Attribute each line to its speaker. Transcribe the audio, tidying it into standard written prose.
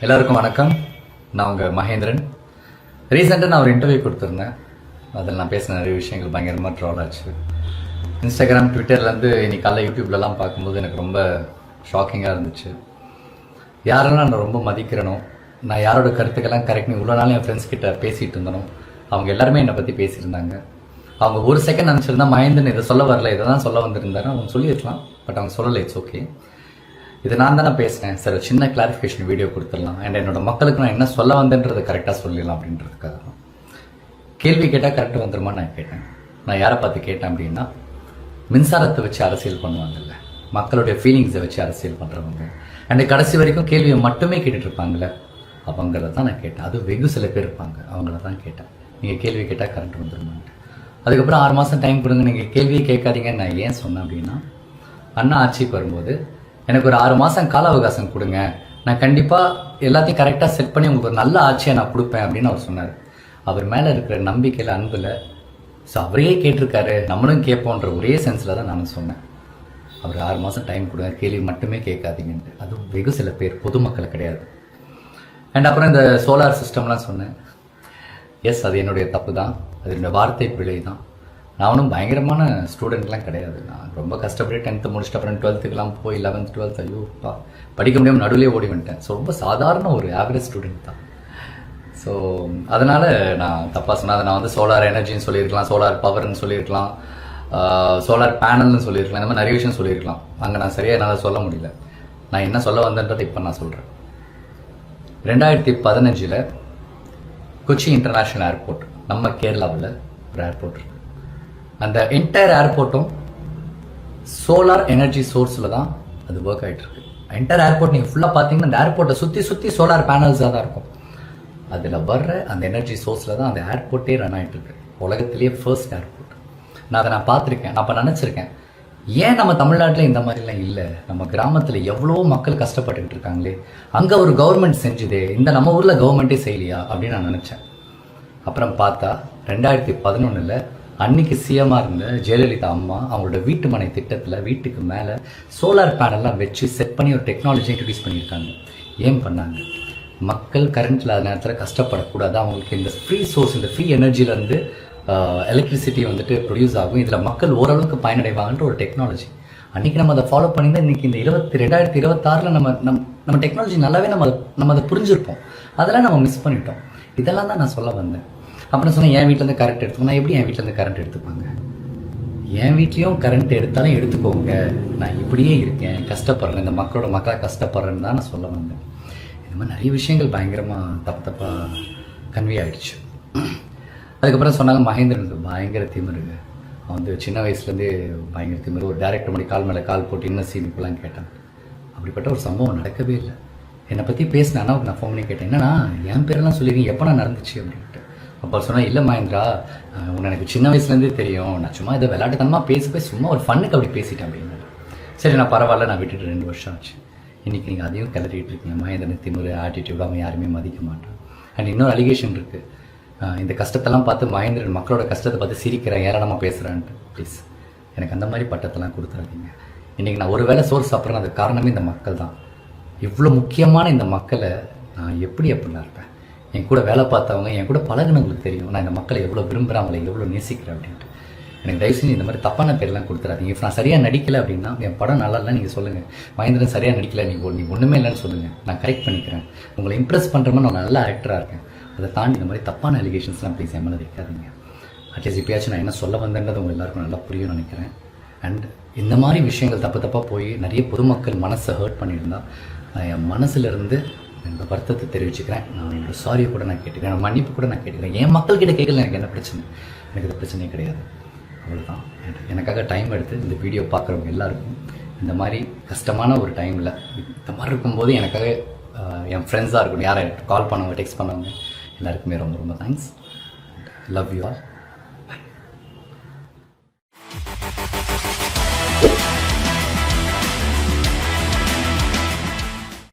Speaker 1: எல்லாருக்கும் வணக்கம். நான் உங்கள் மகேந்திரன். ரீசெண்டாக நான் ஒரு இன்டர்வியூ கொடுத்துருந்தேன். அதில் நான் பேசின நிறைய விஷயங்கள் பயங்கரமாக ட்ரால் ஆச்சு. இன்ஸ்டாகிராம், ட்விட்டர்லேருந்து இன்னைக்கு காலைல யூடியூப்லலாம் பார்க்கும்போது எனக்கு ரொம்ப ஷாக்கிங்காக இருந்துச்சு. யாரெல்லாம் நான் ரொம்ப மதிக்கிறனோ, நான் யாரோட கருத்துக்கெல்லாம் கரெக்ட்னு இவ்வளோ நாள் என் ஃப்ரெண்ட்ஸ் கிட்ட பேசிகிட்டு இருந்தனோ, அவங்க எல்லாருமே என்னை பற்றி பேசியிருந்தாங்க. அவங்க ஒரு செகண்ட் நினச்சிருந்தா மகேந்திரன் இதை சொல்ல வரல, இதை தான் சொல்ல வந்திருந்தாரு அவங்க சொல்லியிருக்கலாம். பட் அவங்க சொல்லலை. It's okay. இது நான் தானே பேசினேன் சார், சின்ன கிளாரிஃபிகேஷன் வீடியோ கொடுத்துடலாம். அண்ட் என்னோட மக்களுக்கு நான் என்ன சொல்ல வந்தேன்றதை கரெக்டாக சொல்லிடலாம் அப்படின்றதுக்காக தான். கேள்வி கேட்டால் கரெக்டாக வந்துருமா நான் கேட்டேன். நான் யாரை பார்த்து கேட்டேன் அப்படின்னா, மின்சாரத்தை வச்சு அரசியல் பண்ணுவாங்கல்ல, மக்களுடைய ஃபீலிங்ஸை வச்சு அரசியல் பண்ணுறவங்க, அண்ட் கடைசி வரைக்கும் கேள்வியை மட்டுமே கேட்டுட்டு இருப்பாங்கல்ல, அவங்கள தான் நான் கேட்டேன். அது வெகு சில பேர் இருப்பாங்க, அவங்கள தான் கேட்டேன். நீங்கள் கேள்வி கேட்டால் கரெக்ட் வந்துருமான்ட்டு. அதுக்கப்புறம் 6 மாதம் டைம் கொடுங்க, நீங்கள் கேள்வியே கேட்காதீங்கன்னு நான் ஏன் சொன்னேன் அப்படின்னா, அண்ணா ஆட்சிக்கு வரும்போது எனக்கு ஒரு 6 மாதம் கால அவகாசம் கொடுங்க, நான் கண்டிப்பாக எல்லாத்தையும் கரெக்டாக செட் பண்ணி உங்களுக்கு ஒரு நல்ல ஆட்சியை நான் கொடுப்பேன் அப்படின்னு அவர் சொன்னார். அவர் மேலே இருக்கிற நம்பிக்கையில், அன்பில், ஸோ அவரே கேட்டிருக்காரு, நம்மளும் கேட்போன்ற ஒரே சென்ஸில் தான் நான் சொன்னேன். அவர் 6 மாதம் டைம் கொடுங்க, கேள்வி மட்டுமே கேட்காதீங்கன்ட்டு. அதுவும் வெகு சில பேர், பொதுமக்கள் கிடையாது. அண்ட் அப்புறம் இந்த சோலார் சிஸ்டம்லாம் சொன்னேன். எஸ், அது என்னுடைய தப்பு தான், அது என்னோடய வார்த்தை பிழை தான். நான் ஒன்றும் பயங்கரமான ஸ்டூடெண்ட்லாம் கிடையாது. நான் ரொம்ப கஷ்டப்பட்டு 10th முடிச்சுட்டு அப்புறம் 12th போய் 11th 12th ஐயோ படிக்க முடியாமல் நடுவிலே ஓடி வந்துட்டேன். ஸோ ரொம்ப சாதாரண ஒரு ஆவரேஜ் ஸ்டூடெண்ட் தான். ஸோ அதனால் நான் தப்பாக சொன்னேன். அதை நான் வந்து சோலார் எனர்ஜின்னு சொல்லியிருக்கலாம், சோலார் பவர்னு சொல்லியிருக்கலாம், சோலார் பேனல்னு சொல்லியிருக்கலாம், இந்த மாதிரி நிறைய விஷயம் சொல்லியிருக்கலாம். அங்கே நான் சரியாக என்னால் சொல்ல முடியல. நான் என்ன சொல்ல வந்தேன்றதை இப்போ நான் சொல்கிறேன். 2015 கொச்சி இன்டர்நேஷ்னல் ஏர்போர்ட், நம்ம கேரளாவில் ஒரு ஏர்போர்ட் இருக்குது. அந்த என்டையர் ஏர்போர்ட்டும் சோலார் எனர்ஜி சோர்ஸில் தான் அது ஒர்க் ஆகிட்டு இருக்கு. என்டையர் ஏர்போர்ட் நீங்கள் ஃபுல்லாக பார்த்தீங்கன்னா அந்த ஏர்போர்ட்டை சுற்றி சோலார் பேனல்ஸாக தான் இருக்கும். அதில் வர்ற அந்த எனர்ஜி சோர்ஸில் தான் அந்த ஏர்போர்ட்டே ரன் ஆகிட்டு இருக்கு. உலகத்திலேயே ஃபர்ஸ்ட் ஏர்போர்ட். நான் அதை பார்த்துருக்கேன். நான் அப்போ நினச்சிருக்கேன், ஏன் நம்ம தமிழ்நாட்டில் இந்த மாதிரிலாம் இல்லை, நம்ம கிராமத்தில் எவ்வளோ மக்கள் கஷ்டப்பட்டுக்கிட்டு இருக்காங்களே, அங்கே ஒரு கவர்மெண்ட் செஞ்சுதே, இந்த நம்ம ஊரில் கவர்மெண்ட்டே செய்யலையா அப்படின்னு நான் நினச்சேன். அப்புறம் பார்த்தா 2011 அன்னைக்கு சிஎம்மாக இருந்த ஜெயலலிதா அம்மா அவங்களோட வீட்டு மனை திட்டத்தில் வீட்டுக்கு மேலே சோலார் பேனல்லாம் வச்சு செட் பண்ணி ஒரு டெக்னாலஜி இன்ட்ரடியூஸ் பண்ணியிருக்காங்க. ஏன் பண்ணாங்க? மக்கள் கரண்ட் இல்லாத நேரத்தில் கஷ்டப்படக்கூடாது, அவங்களுக்கு இந்த ஃப்ரீ சோர்ஸ், இந்த ஃப்ரீ எனர்ஜிலேருந்து எலக்ட்ரிசிட்டி வந்துட்டு ப்ரொடியூஸ் ஆகும், இதில் மக்கள் ஓரளவுக்கு பயனடைவாங்கன்ற ஒரு டெக்னாலஜி. அன்றைக்கி நம்ம அதை ஃபாலோ பண்ணி தான் இன்றைக்கி இந்த 2026 நம்ம டெக்னாலஜி நல்லாவே நம்ம அதை புரிஞ்சிருப்போம். அதெல்லாம் நம்ம மிஸ் பண்ணிட்டோம். இதெல்லாம் தான் நான் சொல்ல வந்தேன். அப்புறம் சொன்னேன், என் வீட்டிலேருந்து கரண்ட் எடுத்துக்கணும். நான் எப்படி என் வீட்டிலேருந்து கரண்ட் எடுத்துப்பாங்க? என் வீட்லேயும் கரண்ட் எடுத்தாலும் எடுத்துக்கோங்க, நான் இப்படியே இருக்கேன், கஷ்டப்படுறேன், இந்த மக்களாக கஷ்டப்படுறேன்னு தான் நான் சொல்ல வந்தேன். இந்த மாதிரி நிறைய விஷயங்கள் பயங்கரமாக தப்பாக கன்வே ஆகிடுச்சு. அதுக்கப்புறம் சொன்னாங்க, மகேந்திரனுக்கு பயங்கர திமிருங்க, அவன் வந்து சின்ன வயசுலேருந்தே பயங்கர திமிரு, ஒரு டேரக்டர் மணி கால் மேலே கால் போட்டு இன்னும் சீனுக்குலாம் கேட்டான். அப்படிப்பட்ட ஒரு சம்பவம் நடக்கவே இல்லை. என்னை பற்றி பேசினான்னா நான் ஃபோன் பண்ணி கேட்டேன், என்னன்னா என் பேரெல்லாம் சொல்லியிருக்கீங்க, எப்போ நான் நடந்துச்சு அப்படின்ட்டு. அப்போ சொன்னேன், இல்லை மகேந்திரா, உன்னை எனக்கு சின்ன வயசுலேருந்தே தெரியும், நான் சும்மா இதை விளையாட்டுத்தனமாக பேசி சும்மா ஒரு ஃபன்னுக்கு அப்படி பேசிட்டேன் அப்படின்னு. சரி, நான் பரவாயில்ல, நான் விட்டுட்டு 2 வருஷம் ஆச்சு. இன்றைக்கி நீங்கள் அதையும் கிளறிட்டு இருக்கீங்க. மகேந்திரன் திமிரு, ஆட்டிடியூட், அவன் யாருமே மதிக்க மாட்டான். அண்ட் இன்னொரு அலிகேஷன் இருக்குது, இந்த கஷ்டத்தெல்லாம் பார்த்து மகேந்திரன் மக்களோட கஷ்டத்தை பார்த்து சிரிக்கிறேன், ஏராளமாக பேசுகிறான்ட்டு. ப்ளீஸ் எனக்கு அந்த மாதிரி பட்டத்தெல்லாம் கொடுத்துறாதீங்க. இன்றைக்கி நான் ஒரு வேளை சோறு சாப்பிட்றேன், அதுக்கு காரணமே இந்த மக்கள் தான். இவ்வளோ முக்கியமான இந்த மக்களை நான் எப்படிலாம் இருப்பேன்? என் கூட வேலை பார்த்தவங்க, என் கூட பழகினவங்களுக்கு தெரியும் நான் இந்த மக்களை எவ்வளோ விரும்புகிறேன், அவங்களை எவ்வளோ நேசிக்கிறேன் அப்படின்ட்டு. எனக்கு தயவு செஞ்சு இந்த மாதிரி தப்பான பேர்லாம் கொடுத்துறாதீங்க. இப்போ நான் சரியாக நடிக்கலை அப்படின்னா, என் படம் நல்லா இல்லை நீங்கள் சொல்லுங்கள், மகேந்திரன் சரியாக நடிக்கலை, நீ ஒன்றுமே இல்லைன்னு சொல்லுங்கள், நான் கரெக்ட் பண்ணிக்கிறேன். உங்களை இம்ப்ரெஸ் பண்ணுற மாதிரி நான் நல்ல ஆக்டராக இருக்கேன். அதை தாண்டி இந்த மாதிரி தப்பான அலிகேஷன்ஸ்லாம் ப்ளீஸ் என் மேலே வைக்காதீங்க. அட்லீஸ்ட் இப்போயாச்சும் நான் என்ன சொல்ல வந்தேன்றது உங்கள் எல்லாருக்கும் நல்லா புரியும்னு நினைக்கிறேன். அண்ட் இந்த மாதிரி விஷயங்கள் தப்பாக போய் நிறைய பொதுமக்கள் மனசை ஹர்ட் பண்ணியிருந்தால் நான் என் மனசுலேருந்து என்னோட வருத்தத்தை தெரிவிச்சுக்கிறேன். நான் என்னோட சாரியை கூட நான் கேட்டுக்கிறேன், மன்னிப்பு கூட நான் கேட்டுக்கிறேன். என் மக்கள்கிட்ட கேட்கல எனக்கு என்ன பிரச்சனை, எனக்கு இது பிரச்சனையே கிடையாது. அவ்வளோதான். எனக்காக டைம் எடுத்து இந்த வீடியோ பார்க்குறவங்க எல்லாருக்கும், இந்த மாதிரி கஷ்டமான ஒரு டைமில் இந்த மாதிரி இருக்கும்போது எனக்காக என் ஃப்ரெண்ட்ஸாக இருக்கணும், யாரை கால் பண்ணவங்க, டெக்ஸ்ட் பண்ணவங்க எல்லாருக்குமே ரொம்ப ரொம்ப தேங்க்ஸ். Love you all.